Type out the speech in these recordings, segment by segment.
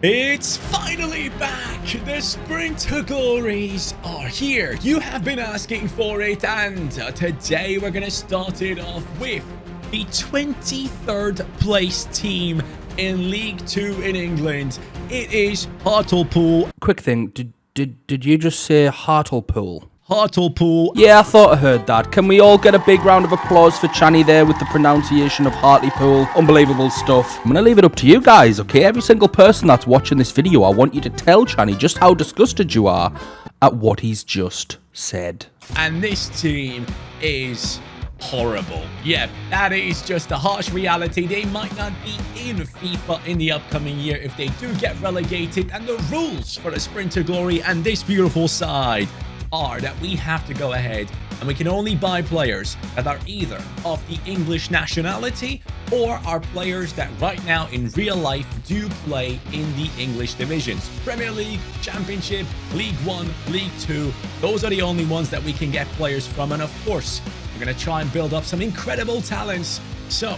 It's finally back! The Sprint to Glories are here. You have been asking for it, and today we're going to start it off with the 23rd place team in League 2 in England. It is Hartlepool. Quick thing, did you just say Hartlepool? Hartlepool. Yeah, I thought I heard that. Can we all get a big round of applause for Channy there with the pronunciation of Hartlepool? Unbelievable stuff. I'm going to leave it up to you guys, okay? Every single person that's watching this video, I want you to tell Channy just how disgusted you are at what he's just said. And this team is horrible. Yeah, that is just a harsh reality. They might not be in FIFA in the upcoming year if they do get relegated. And the rules for the Sprint to Glory and this beautiful side are that we have to go ahead and we can only buy players that are either of the English nationality or are players that right now in real life do play in the English divisions. Premier League, Championship, League 1, League 2. Those are the only ones that we can get players from. And of course, we're going to try and build up some incredible talents. So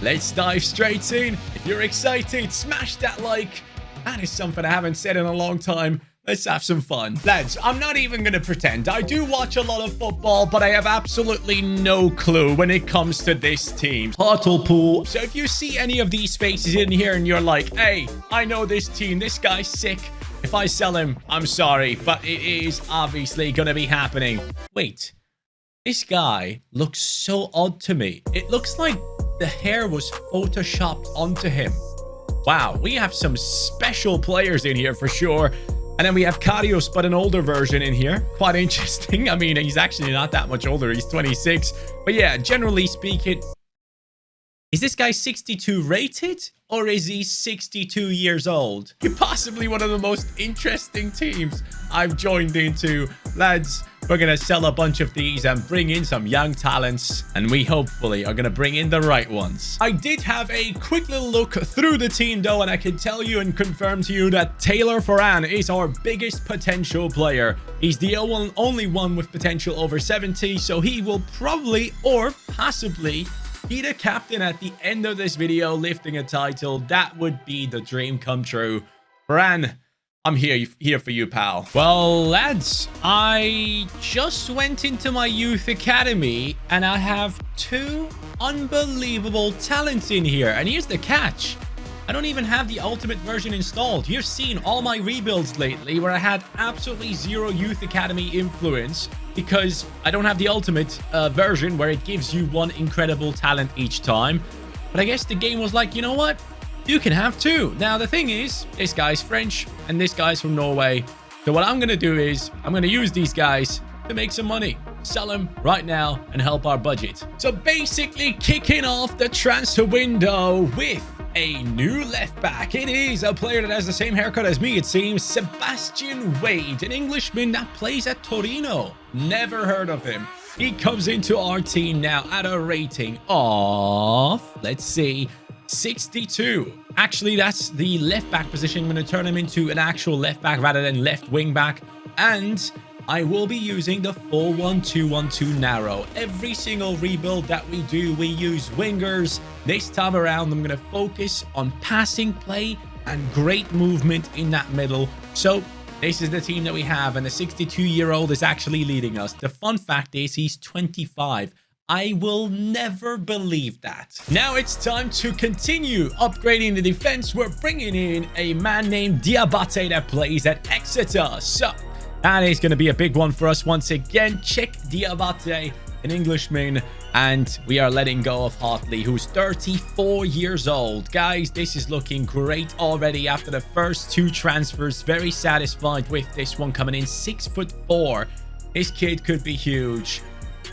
let's dive straight in. If you're excited, smash that like. That is something I haven't said in a long time. Let's have some fun. Lads, I'm not even going to pretend. I do watch a lot of football, but I have absolutely no clue when it comes to this team. Hartlepool. So if you see any of these faces in here and you're like, hey, I know this team. This guy's sick. If I sell him, I'm sorry, but it is obviously going to be happening. Wait, this guy looks so odd to me. It looks like the hair was photoshopped onto him. Wow, we have some special players in here for sure. And then we have Karius, but an older version in here. Quite interesting. I mean, he's actually not that much older. He's 26. But yeah, generally speaking, is this guy 62 rated? Or is he 62 years old? You're possibly one of the most interesting teams I've joined into. Lads, we're going to sell a bunch of these and bring in some young talents. And we hopefully are going to bring in the right ones. I did have a quick little look through the team though. And I can tell you and confirm to you that Taylor Ferran is our biggest potential player. He's the only one with potential over 70. So he will probably or possibly be the captain at the end of this video, lifting a title. That would be the dream come true. Ferran, I'm here for you, pal. Well, lads, I just went into my youth academy and I have two unbelievable talents in here. And here's the catch. I don't even have the ultimate version installed. You've seen all my rebuilds lately where I had absolutely zero youth academy influence because I don't have the ultimate version where it gives you one incredible talent each time. But I guess the game was like, you know what? You can have two. Now, the thing is, this guy's French and this guy's from Norway. So what I'm going to do is I'm going to use these guys to make some money. Sell them right now and help our budget. So basically kicking off the transfer window with a new left back. It is a player that has the same haircut as me, it seems. Sebastian Wade, an Englishman that plays at Torino. Never heard of him. He comes into our team now at a rating of, let's see, 62. Actually, that's the left back position. I'm going to turn him into an actual left back rather than left wing back. And I will be using the 4-1-2-1-2 narrow. Every single rebuild that we do, we use wingers. This time around, I'm going to focus on passing play and great movement in that middle. So this is the team that we have, and the 62-year-old is actually leading us. The fun fact is he's 25. I will never believe that. Now it's time to continue upgrading the defense. We're bringing in a man named Diabate that plays at Exeter. So that is going to be a big one for us once again. Check Diabate, an Englishman, and we are letting go of Hartley, who's 34 years old. Guys, this is looking great already after the first two transfers. Very satisfied with this one coming in. 6'4". This kid could be huge.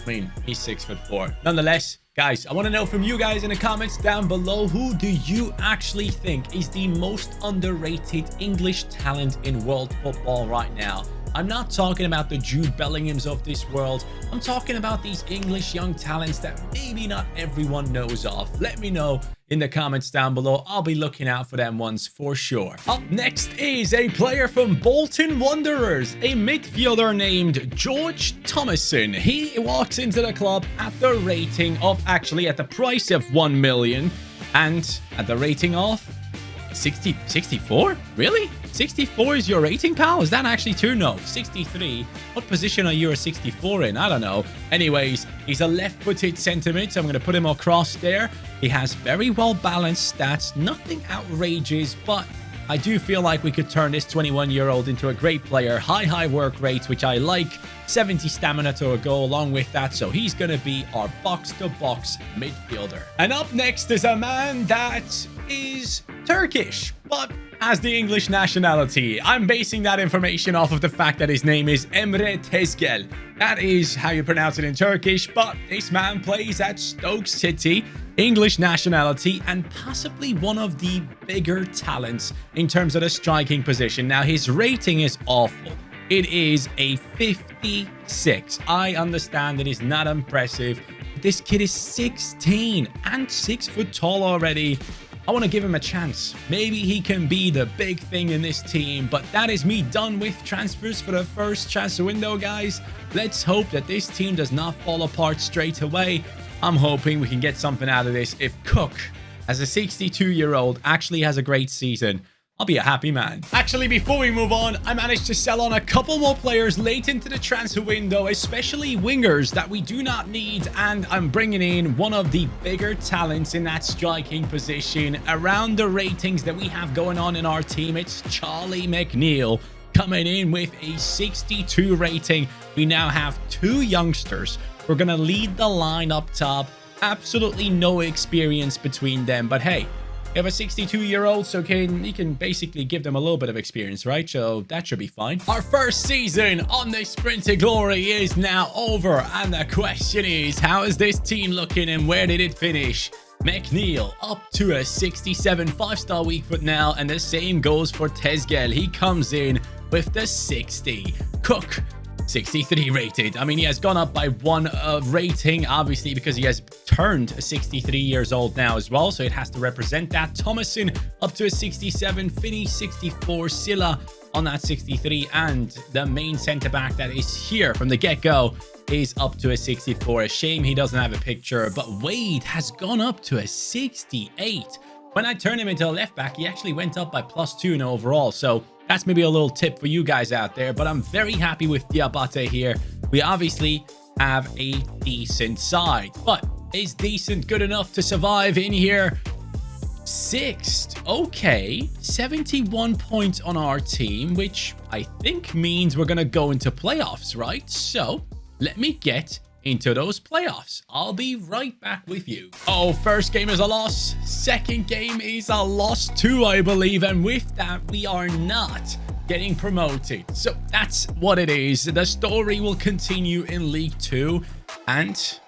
I mean, he's 6'4". Nonetheless, guys, I want to know from you guys in the comments down below, who do you actually think is the most underrated English talent in world football right now? I'm not talking about the Jude Bellinghams of this world. I'm talking about these English young talents that maybe not everyone knows of. Let me know in the comments down below. I'll be looking out for them ones for sure. Up next is a player from Bolton Wanderers, a midfielder named George Thomason. He walks into the club at the rating of, actually at the price of 1 million and at the rating of 64? Really? 64 is your rating, pal? Is that actually true? No, 63. What position are you a 64 in? I don't know. Anyways, he's a left-footed centre mid, so I'm going to put him across there. He has very well-balanced stats. Nothing outrageous, but I do feel like we could turn this 21-year-old into a great player. High work rates, which I like. 70 stamina to a go along with that. So he's going to be our box-to-box midfielder. And up next is a man that is Turkish, but has the English nationality. I'm basing that information off of the fact that his name is Emre Tezgel. That is how you pronounce it in Turkish, but this man plays at Stoke City. English nationality, and possibly one of the bigger talents in terms of the striking position. Now, his rating is awful. It is a 56. I understand it is not impressive. This kid is 16 and 6 foot tall already. I want to give him a chance. Maybe he can be the big thing in this team, but that is me done with transfers for the first transfer window, guys. Let's hope that this team does not fall apart straight away. I'm hoping we can get something out of this. If Cook, as a 62-year-old, actually has a great season, I'll be a happy man. Actually, before we move on, I managed to sell on a couple more players late into the transfer window, especially wingers that we do not need. And I'm bringing in one of the bigger talents in that striking position. Around the ratings that we have going on in our team, it's Charlie McNeil coming in with a 62 rating. We now have 2 youngsters. We're going to lead the line up top. Absolutely no experience between them. But hey, you have a 62-year-old, so he can basically give them a little bit of experience, right? So that should be fine. Our first season on the Sprint to Glory is now over. And the question is, how is this team looking and where did it finish? McNeil up to a 67, 5-star weak foot now. And the same goes for Tezgel. He comes in with the 60. Cook, 63 rated. I mean, he has gone up by 1 rating, obviously, because he has turned 63 years old now as well. So it has to represent that. Thomason up to a 67. Finney, 64. Silla on that 63. And the main centre-back that is here from the get-go is up to a 64. A shame he doesn't have a picture. But Wade has gone up to a 68. When I turned him into a left-back, he actually went up by +2 in overall. So that's maybe a little tip for you guys out there, but I'm very happy with Diabate here. We obviously have a decent side, but is decent good enough to survive in here? 6th. Okay, 71 points on our team, which I think means we're going to go into playoffs, right? So let me get into those playoffs. I'll be right back with you. Oh, first game is a loss. Second game is a loss too, I believe. And with that, we are not getting promoted. So that's what it is. The story will continue in League 2. And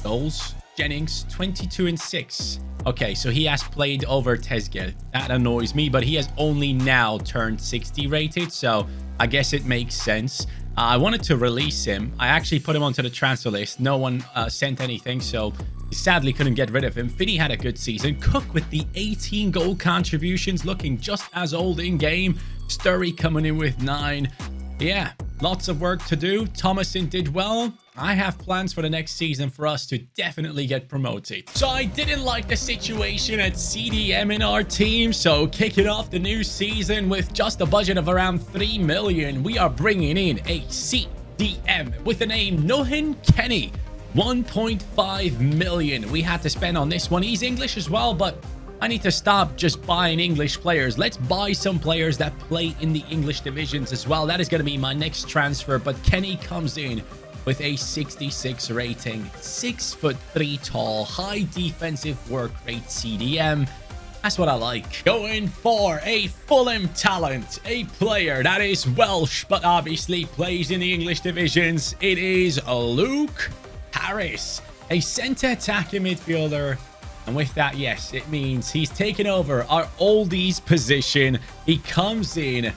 goals, Jennings, 22 and 6. Okay, so he has played over Tezgel. That annoys me, but he has only now turned 60 rated. So I guess it makes sense. I wanted to release him. I actually put him onto the transfer list. No one sent anything, so sadly couldn't get rid of him. Finney had a good season. Cook with the 18 goal contributions, looking just as old in game. Sturry coming in with 9. Yeah, lots of work to do. Thomason did well. I have plans for the next season for us to definitely get promoted. So I didn't like the situation at CDM in our team. So kicking off the new season with just a budget of around 3 million, we are bringing in a CDM with the name Nohin Kenny. 1.5 million we had to spend on this one. He's English as well, but I need to stop just buying English players. Let's buy some players that play in the English divisions as well. That is going to be my next transfer. But Kenny comes in with a 66 rating, 6'3" tall, high defensive work rate CDM. That's what I like. Going for a Fulham talent, a player that is Welsh, but obviously plays in the English divisions. It is Luke Harris, a centre attacking midfielder. And with that, yes, it means he's taken over our oldies position. He comes in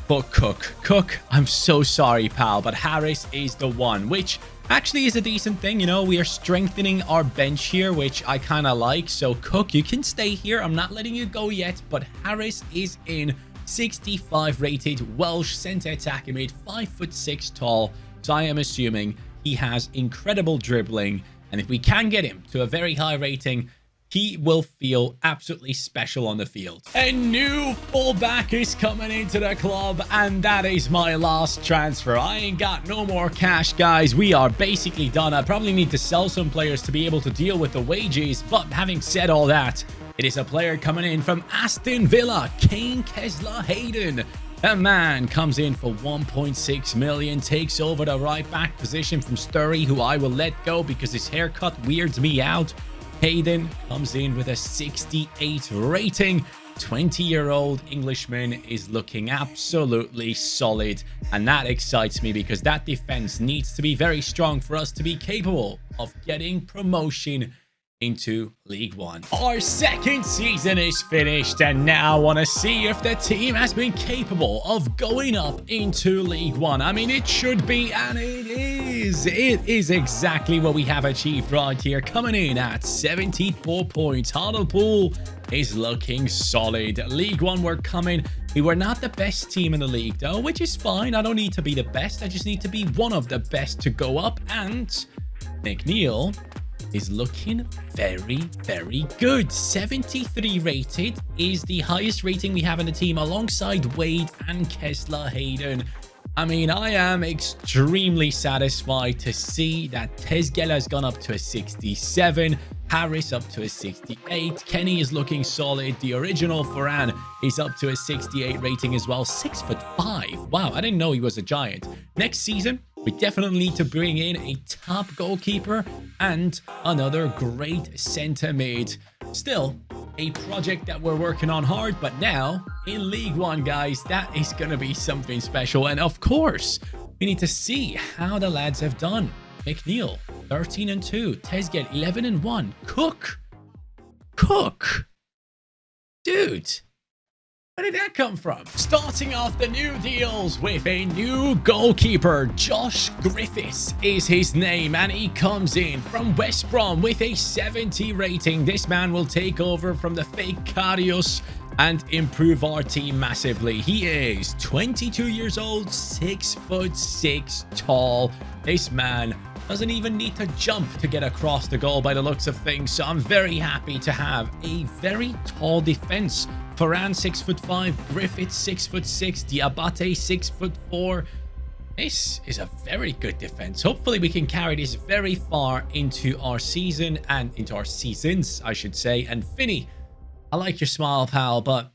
for Cook. Cook, I'm so sorry, pal, but Harris is the one, which actually is a decent thing. You know, we are strengthening our bench here, which I kind of like. So Cook, you can stay here. I'm not letting you go yet, but Harris is in. 65 rated Welsh centre attacking mid, 5'6" tall. So I am assuming he has incredible dribbling. And if we can get him to a very high rating, he will feel absolutely special on the field. A new fullback is coming into the club, and that is my last transfer. I ain't got no more cash, guys. We are basically done. I probably need to sell some players to be able to deal with the wages, but having said all that, it is a player coming in from Aston Villa, Kane Kesler-Hayden. That man comes in for 1.6 million, takes over the right back position from Sturry, who I will let go because his haircut weirds me out. Hayden comes in with a 68 rating. 20-year-old Englishman is looking absolutely solid, and that excites me because that defense needs to be very strong for us to be capable of getting promotion into League One. Our second season is finished, and now I want to see if the team has been capable of going up into League One. I mean, it should be, and it is. It is exactly what we have achieved right here, coming in at 74 points. Hartlepool is looking solid. League One, we're coming. We were not the best team in the league, though, which is fine. I don't need to be the best. I just need to be one of the best to go up, and McNeil is looking very, very good. 73 rated is the highest rating we have in the team, alongside Wade and Kesler-Hayden. I mean, I am extremely satisfied to see that Tezgel has gone up to a 67, Harris up to a 68, Kenny is looking solid, the original Ferran is up to a 68 rating as well, 6'5". Wow, I didn't know he was a giant. Next season, we definitely need to bring in a top goalkeeper and another great centre mid. Still, a project that we're working on hard, but now in League One, guys, that is going to be something special. And of course, we need to see how the lads have done. McNeil, 13-2. Tezgel, 11-1. Cook. Dude. Where did that come from? Starting off the new deals with a new goalkeeper. Josh Griffiths is his name, and he comes in from West Brom with a 70 rating. This man will take over from the fake Karius and improve our team massively. He is 22 years old, 6'6" tall. This man doesn't even need to jump to get across the goal by the looks of things. So I'm very happy to have a very tall defense. Ferran 6'5", Griffiths 6'6", Diabate 6'4". This is a very good defense. Hopefully we can carry this very far into our season, and into our seasons, I should say. And Finney, I like your smile, pal, but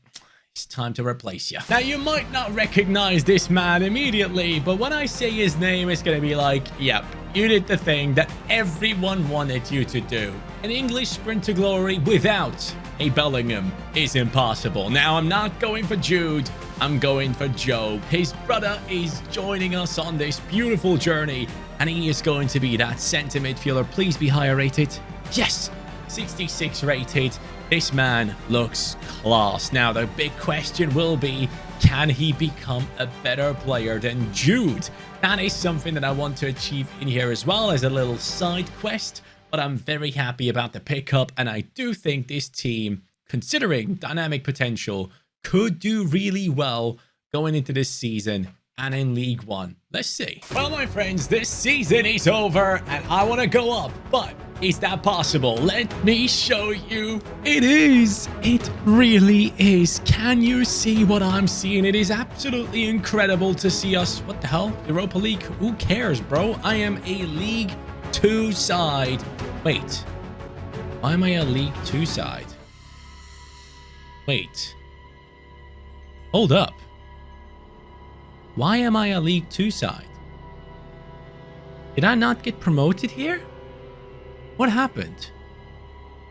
it's time to replace you. Now, you might not recognize this man immediately, but when I say his name, it's going to be like, yep, you did the thing that everyone wanted you to do. An English sprint to glory without a Bellingham is impossible. Now, I'm not going for Jude. I'm going for Joe. His brother is joining us on this beautiful journey, and he is going to be that centre midfielder. Please be higher rated. Yes, 66 rated. This man looks class. Now, the big question will be, can he become a better player than Jude? That is something that I want to achieve in here as well as a little side quest. But I'm very happy about the pickup, and I do think this team, considering dynamic potential, could do really well going into this season and in League One. Let's see. Well, my friends, this season is over, and I want to go up, but is that possible? Let me show you. It is. It really is. Can you see what I'm seeing? It is absolutely incredible to see us. What the hell? Europa League? Who cares, bro? I am a League 2 side. Wait. Why am I a League 2 side? Wait. Hold up. Why am I a League 2 side? Did I not get promoted here? What happened?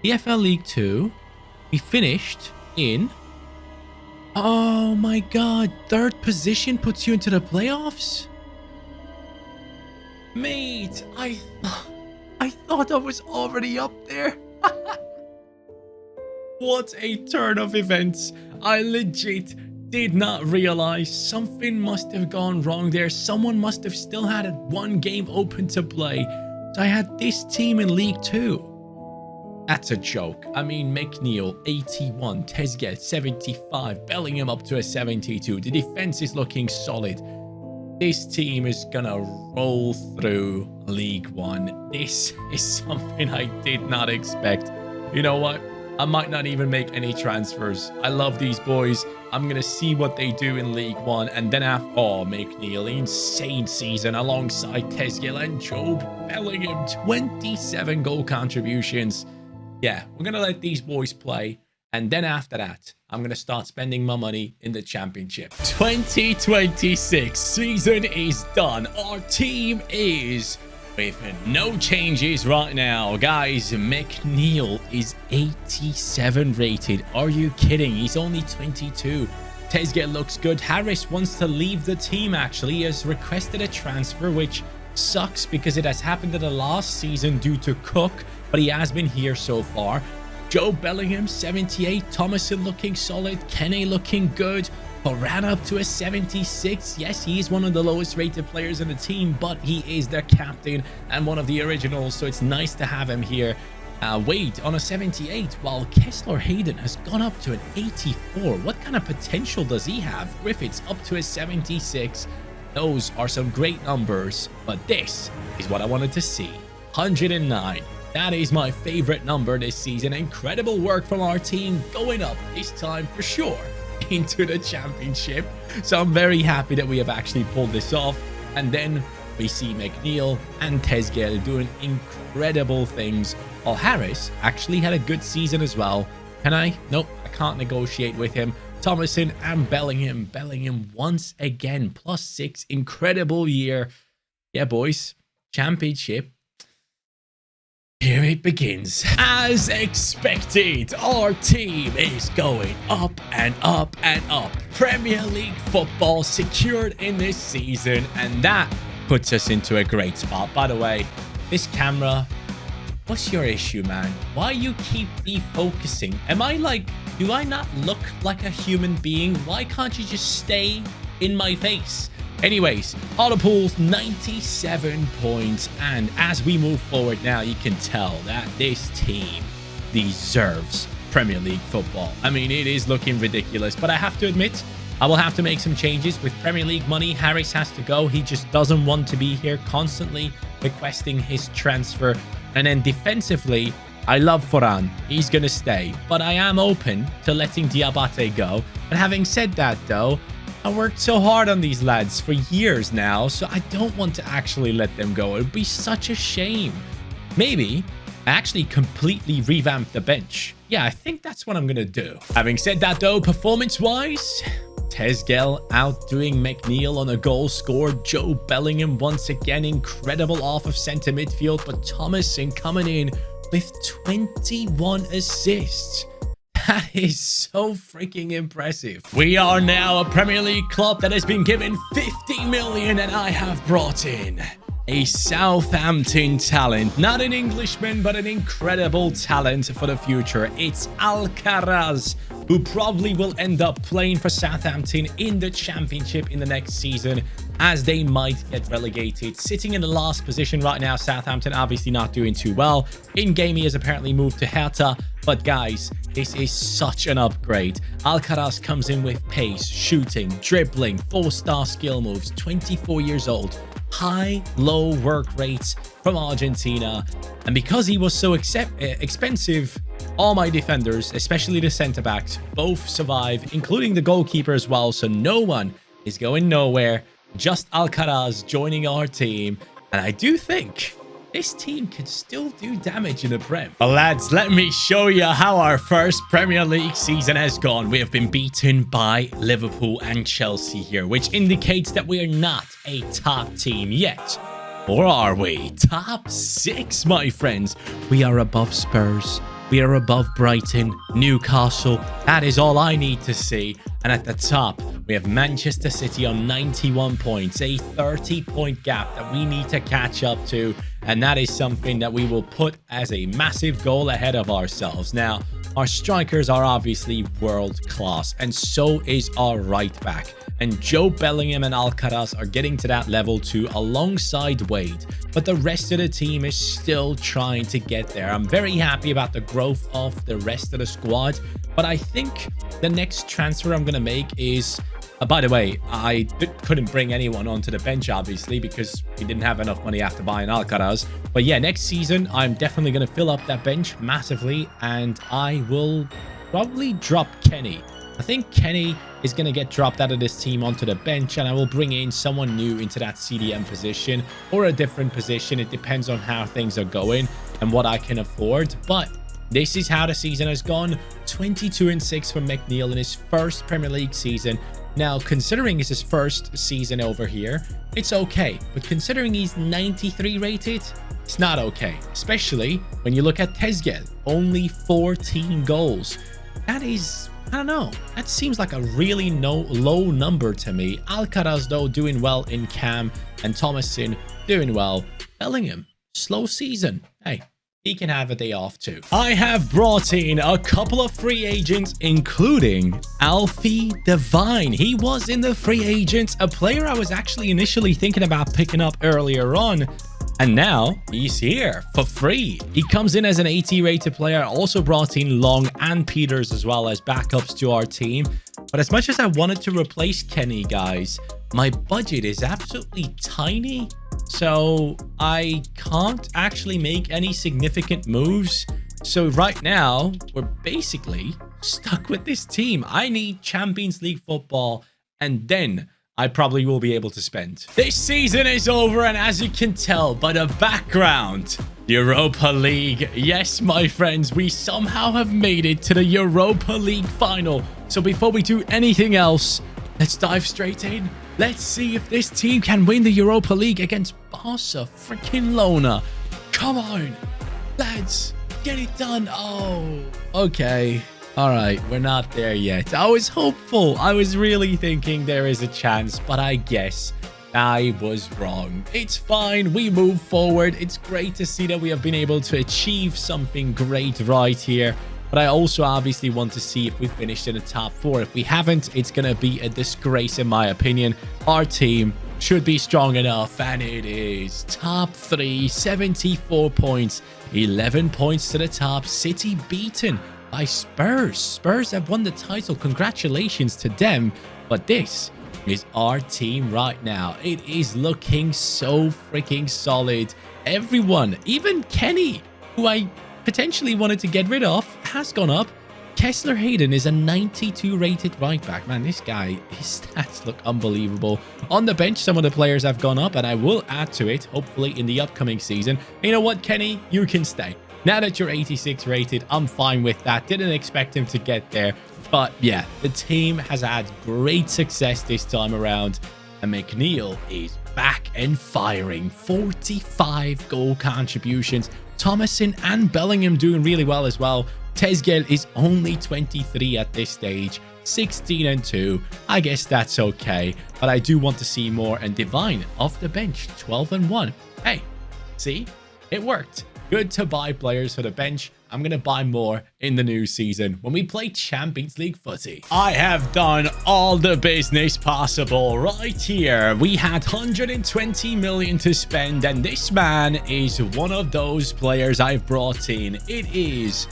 EFL League 2. We finished in... Oh my god. 3rd position puts you into the playoffs? Mate, I thought I was already up there. What a turn of events. I legit did not realize something must have gone wrong there. Someone must have still had one game open to play. So I had this team in League 2. That's a joke. I mean, McNeil, 81. Tezgel, 75. Bellingham up to a 72. The defense is looking solid. This team is gonna roll through League One. This is something I did not expect. You know what? I might not even make any transfers. I love these boys. I'm going to see what they do in League One. And then after, McNeil, insane season alongside Tesgill and Job Bellingham. 27 goal contributions. Yeah, we're going to let these boys play. And then after that, I'm going to start spending my money in the championship. 2026 season is done. Our team is with no changes right now. Guys, McNeil is 87 rated. Are you kidding? He's only 22. Tesgate looks good. Harris wants to leave the team, actually. He has requested a transfer, which sucks because it has happened in the last season due to Cook, but he has been here so far. Joe Bellingham, 78. Thomason looking solid. Kenny looking good. Ran up to a 76. Yes, he is one of the lowest rated players in the team, but he is their captain and one of the originals, so it's nice to have him here. Wade on a 78, while Kessler Hayden has gone up to an 84. What kind of potential does he have? Griffiths up to a 76. Those are some great numbers, but this is what I wanted to see. 109. That is my favorite number this season. Incredible work from our team, going up this time for sure into the championship. So I'm very happy that we have actually pulled this off. And then we see McNeil and Tesgale doing incredible things. While Harris actually had a good season as well. Can I? Nope, I can't negotiate with him. Thomason and Bellingham. Bellingham once again, +6. Incredible year. Yeah, boys. Championship. Here it begins. As expected, our team is going up and up and up. Premier League football secured in this season, and that puts us into a great spot. By the way, this camera, what's your issue, man? Why you keep defocusing? Am I like, do I not look like a human being? Why can't you just stay in my face? Anyways, Hartlepool's 97 points, and as we move forward now, you can tell that this team deserves Premier League football. I mean, it is looking ridiculous, but I have to admit, I will have to make some changes. With Premier League money, Harris has to go. He just doesn't want to be here, constantly requesting his transfer. And then defensively, I love Foran. He's going to stay, but I am open to letting Diabate go. But having said that, though, I worked so hard on these lads for years now, so I don't want to actually let them go. It would be such a shame. Maybe I actually completely revamp the bench. Yeah, I think that's what I'm going to do. Having said that, though, performance-wise, Tesgale outdoing McNeil on a goal scored. Joe Bellingham once again incredible off of centre midfield, but Thomason coming in with 21 assists. That is so freaking impressive. We are now a Premier League club that has been given 50 million, and I have brought in a Southampton talent. Not an Englishman, but an incredible talent for the future. It's Alcaraz, who probably will end up playing for Southampton in the Championship in the next season, as they might get relegated. Sitting in the last position right now, Southampton obviously not doing too well. In-game, he has apparently moved to Hertha. But guys, this is such an upgrade. Alcaraz comes in with pace, shooting, dribbling, 4-star skill moves, 24 years old. High-low work rates from Argentina. And because he was so expensive, all my defenders, especially the centre-backs, both survive, including the goalkeeper as well. So no one is going nowhere. Just Alcaraz joining our team. And I do think this team can still do damage in the Prem. Well, lads, let me show you how our first Premier League season has gone. We have been beaten by Liverpool and Chelsea here, which indicates that we are not a top team yet. Or are we? Top 6, my friends. We are above Spurs. We are above Brighton, Newcastle. That is all I need to see. And at the top, we have Manchester City on 91 points, a 30-point gap that we need to catch up to. And that is something that we will put as a massive goal ahead of ourselves. Now, our strikers are obviously world class, and so is our right back. And Joe Bellingham and Alcaraz are getting to that level too, alongside Wade. But the rest of the team is still trying to get there. I'm very happy about the growth of the rest of the squad. But I think the next transfer I'm going to make is By the way, I couldn't bring anyone onto the bench, obviously, because we didn't have enough money after buying Alcaraz. But yeah, next season, I'm definitely going to fill up that bench massively, and I will probably drop Kenny. I think Kenny is going to get dropped out of this team onto the bench, and I will bring in someone new into that CDM position or a different position. It depends on how things are going and what I can afford. But this is how the season has gone. 22-6 for McNeil in his first Premier League season. Now, considering it's his first season over here, it's okay. But considering he's 93 rated, it's not okay. Especially when you look at Tezgel, only 14 goals. That is, I don't know. That seems like a really low number to me. Alcaraz, though, doing well in Cam, and Thomason doing well. Bellingham, slow season. Hey, he can have a day off too. I have brought in a couple of free agents, including Alfie Devine. He was in the free agents, a player I was actually initially thinking about picking up earlier on. And now he's here for free. He comes in as an 80 rated player. I also brought in Long and Peters as well as backups to our team. But as much as I wanted to replace Kenny, guys, my budget is absolutely tiny. So I can't actually make any significant moves. So right now, we're basically stuck with this team. I need Champions League football, and then I probably will be able to spend. This season is over, and as you can tell by the background, Europa League. Yes, my friends, we somehow have made it to the Europa League final. So before we do anything else, let's dive straight in. Let's see if this team can win the Europa League against Barca freaking Lona. Come on, lads, get it done. Oh, okay. All right, we're not there yet. I was hopeful. I was really thinking there is a chance, but I guess I was wrong. It's fine. We move forward. It's great to see that we have been able to achieve something great right here. But I also obviously want to see if we finished in the top 4. If we haven't, it's going to be a disgrace in my opinion. Our team should be strong enough, and it is. Top 3, 74 points, 11 points to the top. City beaten by Spurs. Spurs have won the title. Congratulations to them. But this is our team right now. It is looking so freaking solid. Everyone, even Kenny, who I potentially wanted to get rid of, has gone up. Kessler Hayden is a 92 rated right back. Man, this guy, his stats look unbelievable. On the bench, some of the players have gone up, and I will add to it, hopefully in the upcoming season. And you know what, Kenny? You can stay. Now that you're 86 rated, I'm fine with that. Didn't expect him to get there. But yeah, the team has had great success this time around. And McNeil is back and firing. 45 goal contributions. Thomason and Bellingham doing really well as well. Tezgel is only 23 at this stage. 16-2. I guess that's okay. But I do want to see more. And Devine off the bench. 12-1. Hey, see? It worked. Good to buy players for the bench. I'm going to buy more in the new season when we play Champions League footy. I have done all the business possible right here. We had 120 million to spend, and this man is one of those players I've brought in. It is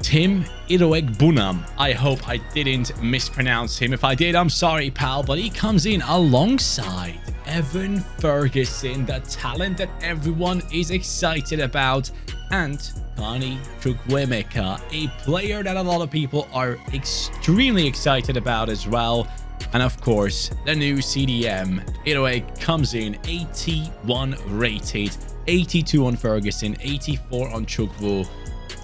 Tim Iroegbunam. I hope I didn't mispronounce him. If I did, I'm sorry, pal, but he comes in alongside Evan Ferguson, the talent that everyone is excited about, and Kani Chukwuemeka, a player that a lot of people are extremely excited about as well. And of course, the new CDM, Iroeg, comes in 81 rated, 82 on Ferguson, 84 on Chukwu.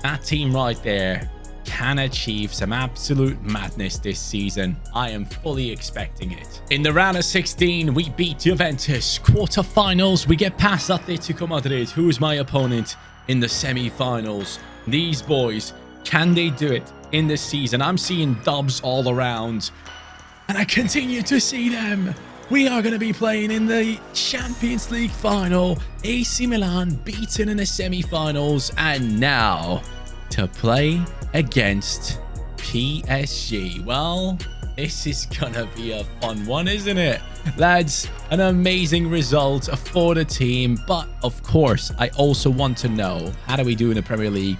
That team right there can achieve some absolute madness this season. I am fully expecting it. In the round of 16, we beat Juventus. Quarterfinals, we get past Atletico Madrid, who is my opponent in the semi-finals. These boys, can they do it in this season? I'm seeing dubs all around, and I continue to see them. We are going to be playing in the Champions League final. AC Milan beaten in the semi-finals, and now to play against PSG. Well, this is gonna be a fun one, isn't it? Lads, an amazing result for the team, but of course, I also want to know, how do we do in the Premier League?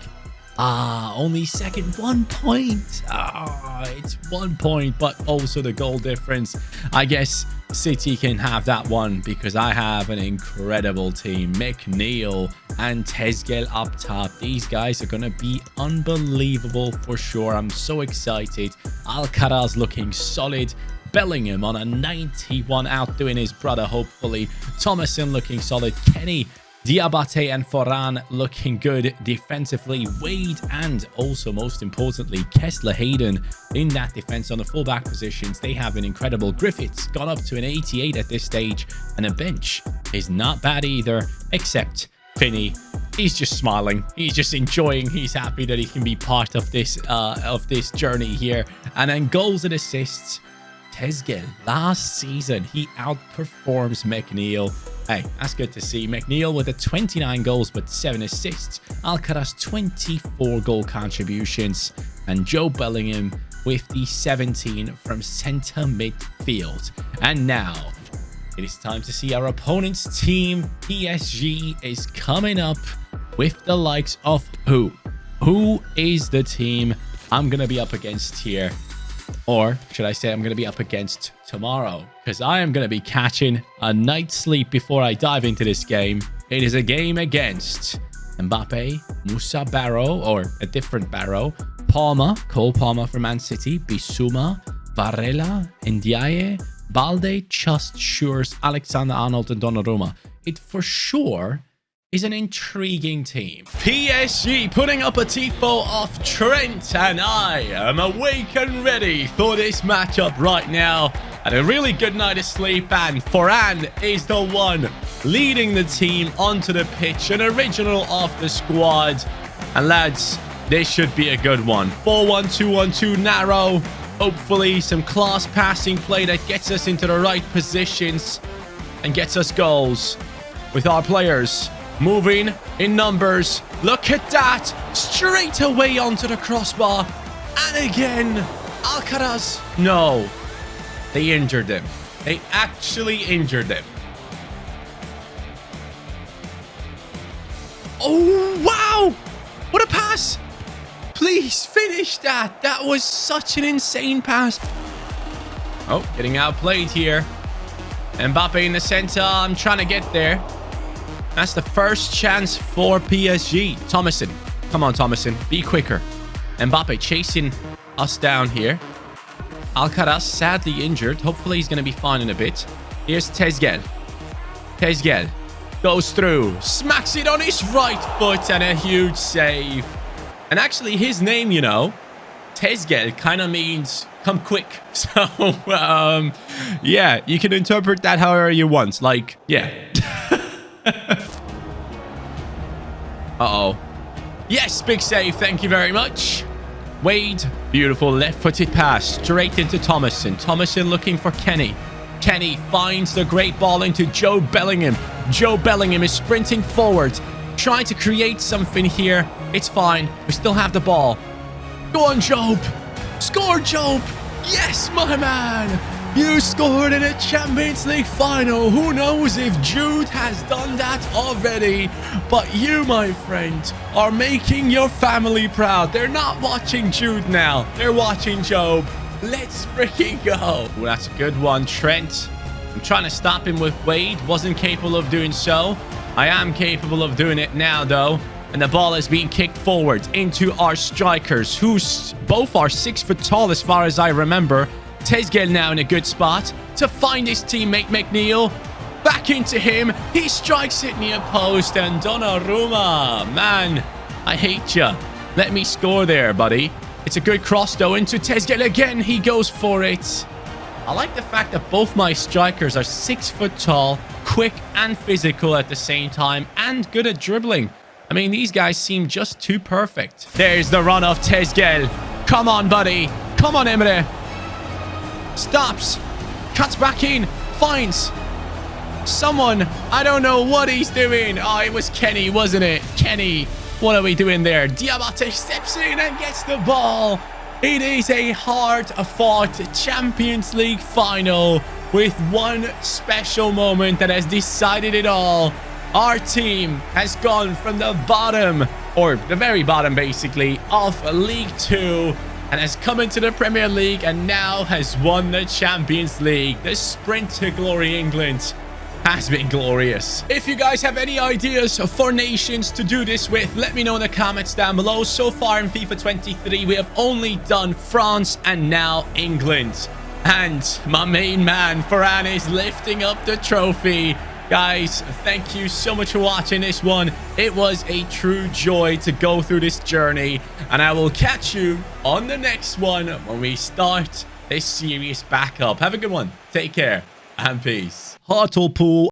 Only second, 1 point. It's 1 point, but also the goal difference. I guess City can have that one because I have an incredible team. McNeil and Tezgel up top. These guys are going to be unbelievable for sure. I'm so excited. Alcaraz looking solid. Bellingham on a 91, outdoing his brother, hopefully. Thomason looking solid. Kenny, Diabate and Foran looking good defensively. Wade and also, most importantly, Kessler Hayden in that defense on the fullback positions. They have an incredible. Griffiths gone up to an 88 at this stage. And a bench is not bad either, except Finney. He's just smiling. He's just enjoying. He's happy that he can be part of this journey here. And then goals and assists. Tezgel, last season, he outperforms McNeil. Hey, that's good to see. McNeil with the 29 goals but 7 assists. Alcaraz 24 goal contributions. And Joe Bellingham with the 17 from centre midfield. And now, it is time to see our opponent's team. PSG is coming up with the likes of who? Who is the team I'm going to be up against here? Or should I say I'm going to be up against tomorrow? Because I am going to be catching a night's sleep before I dive into this game. It is a game against Mbappe, Moussa Barrow, or a different Barrow, Palmer, Cole Palmer from Man City, Bissouma, Varela, Ndiaye, Balde, Just Shures, Alexander-Arnold, and Donnarumma. It for sure is an intriguing team. PSG putting up a tifo of Trent, and I am awake and ready for this matchup right now. Had a really good night of sleep, and Foran is the one leading the team onto the pitch, an original of the squad. And lads, this should be a good one. 4-1-2-1-2 narrow. Hopefully some class passing play that gets us into the right positions and gets us goals with our players moving in numbers. Look at that. Straight away onto the crossbar. And again, Alcaraz. No, they injured him. They actually injured him. Oh, wow. What a pass. Please finish that. That was such an insane pass. Oh, getting outplayed here. Mbappe in the center. I'm trying to get there. That's the first chance for PSG. Thomason. Come on, Thomason. Be quicker. Mbappe chasing us down here. Alcaraz sadly injured. Hopefully he's going to be fine in a bit. Here's Tezgel. Tezgel goes through. Smacks it on his right foot and a huge save. And actually his name, you know, Tezgel kind of means come quick. So, yeah, you can interpret that however you want. Like, yeah. Uh-oh. Yes, big save. Thank you very much. Wade. Beautiful left-footed pass straight into Thomason. Thomason looking for Kenny. Kenny finds the great ball into Joe Bellingham. Joe Bellingham is sprinting forward, trying to create something here. It's fine. We still have the ball. Go on, Job. Score, Job. Yes, my man. You scored in a Champions League final. Who knows if Jude has done that already? But you, my friend, are making your family proud. They're not watching Jude now. They're watching Job. Let's freaking go. Ooh, that's a good one, Trent. I'm trying to stop him with Wade. Wasn't capable of doing so. I am capable of doing it now, though. And the ball is being kicked forward into our strikers, who both are 6 foot tall as far as I remember. Tezgel now in a good spot to find his teammate McNeil. Back into him. He strikes it near post. And Donnarumma, man, I hate ya. Let me score there, buddy. It's a good cross, though, into Tezgel again. He goes for it. I like the fact that both my strikers are 6 foot tall, quick and physical at the same time, and good at dribbling. I mean, these guys seem just too perfect. There's the run of Tezgel. Come on, buddy. Come on, Emre. Stops. Cuts back in. Finds someone. I don't know what he's doing. Oh, it was Kenny, wasn't it? Kenny. What are we doing there? Diabate steps in and gets the ball. It is a hard-fought Champions League final with one special moment that has decided it all. Our team has gone from the bottom or the very bottom basically, of League 2 and has come into the Premier League and now has won the Champions League. The sprint to glory, England, has been glorious. If you guys have any ideas for nations to do this with, let me know in the comments down below. So far in FIFA 23, we have only done France and now England. And my main man, Varane, is lifting up the trophy. Guys, thank you so much for watching this one. It was a true joy to go through this journey. And I will catch you on the next one when we start this series back up. Have a good one. Take care and peace. Hartlepool